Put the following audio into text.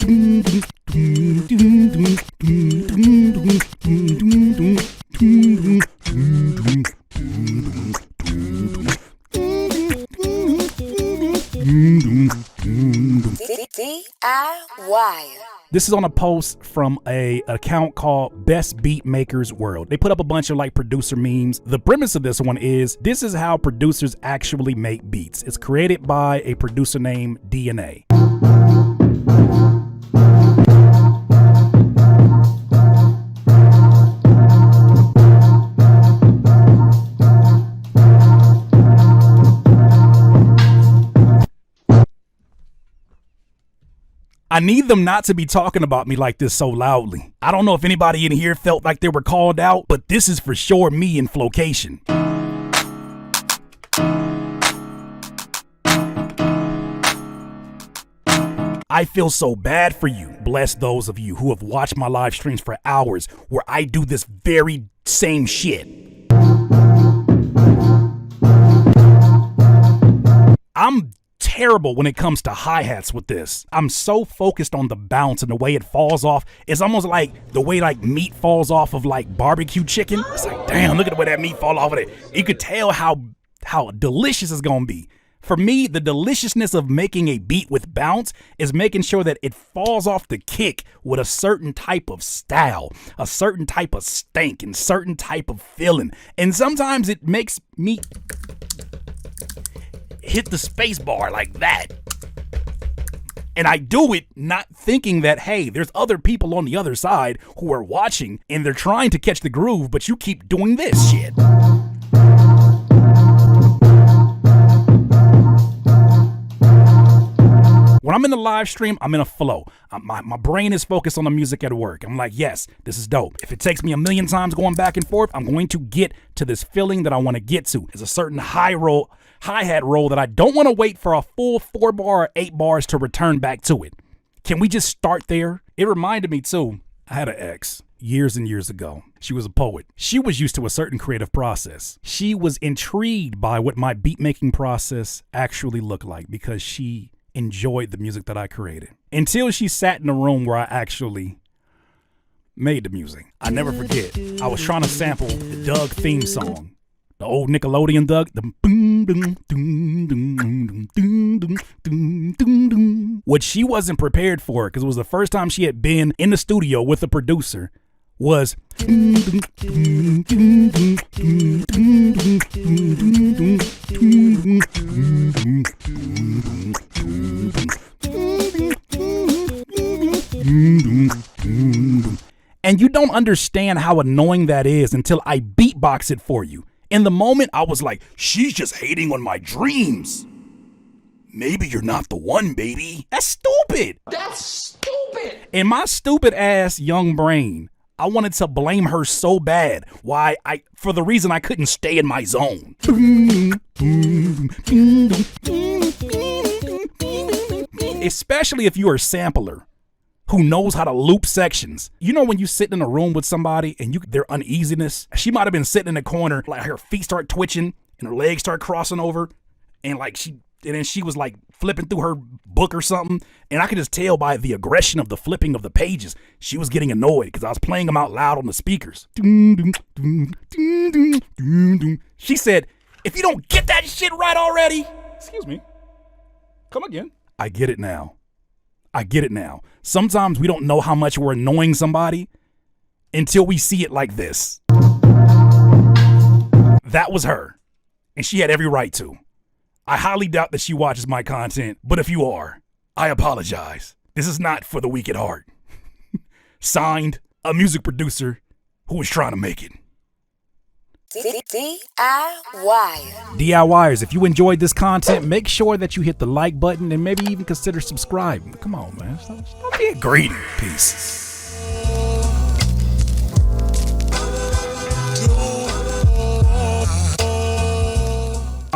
DIY. This is on a post from an account called Best Beat Makers World. They put up a bunch of like producer memes. The premise of this one is this is how producers actually make beats. It's created by a producer named DNA. I need them not to be talking about me like this so loudly. I don't know if anybody in here felt like they were called out, but this is for sure me in Flocation. I feel so bad for you. Bless those of you who have watched my live streams for hours where I do this very same shit. I'm terrible when it comes to hi-hats with this. I'm so focused on the bounce and the way it falls off. It's almost like the way like meat falls off of like barbecue chicken. It's like, damn, look at the way that meat fall off of it. You could tell how delicious it's gonna be. For me, the deliciousness of making a beat with bounce is making sure that it falls off the kick with a certain type of style, a certain type of stank, and certain type of feeling. And sometimes it makes me hit the space bar like that. And I do it not thinking that, hey, there's other people on the other side who are watching and they're trying to catch the groove, but you keep doing this shit. When I'm in the live stream, I'm in a flow. My brain is focused on the music at work. I'm like, yes, this is dope. If it takes me a million times going back and forth, I'm going to get to this feeling that I want to get to. There's a certain hi-hat roll that I don't want to wait for a full 4 bar or 8 bars to return back to it. Can we just start there? It reminded me too, I had an ex years and years ago. She was a poet. She was used to a certain creative process. She was intrigued by what my beat making process actually looked like because she enjoyed the music that I created. Until she sat in a room where I actually made the music. I never forget. I was trying to sample the Doug theme song. The old Nickelodeon Doug. What she wasn't prepared for, because it was the first time she had been in the studio with a producer, was and you don't understand how annoying that is until I beatbox it for you. In the moment, I was like, she's just hating on my dreams. Maybe you're not the one, baby. That's stupid. That's stupid. In my stupid ass young brain, I wanted to blame her so bad. For the reason I couldn't stay in my zone. Especially if you're a sampler who knows how to loop sections. You know when you sit in a room with somebody and their uneasiness, she might have been sitting in the corner, like her feet start twitching and her legs start crossing over, and then she was like flipping through her book or something, and I could just tell by the aggression of the flipping of the pages, she was getting annoyed because I was playing them out loud on the speakers. She said, if you don't get that shit right already, excuse me, come again. I get it now. Sometimes we don't know how much we're annoying somebody until we see it like this. That was her, and she had every right to. I highly doubt that she watches my content, but if you are, I apologize. This is not for the weak at heart. Signed, a music producer who was trying to make it. DIYers, if you enjoyed this content, make sure that you hit the like button and maybe even consider subscribing. Come on, man. Stop being greedy. Peace.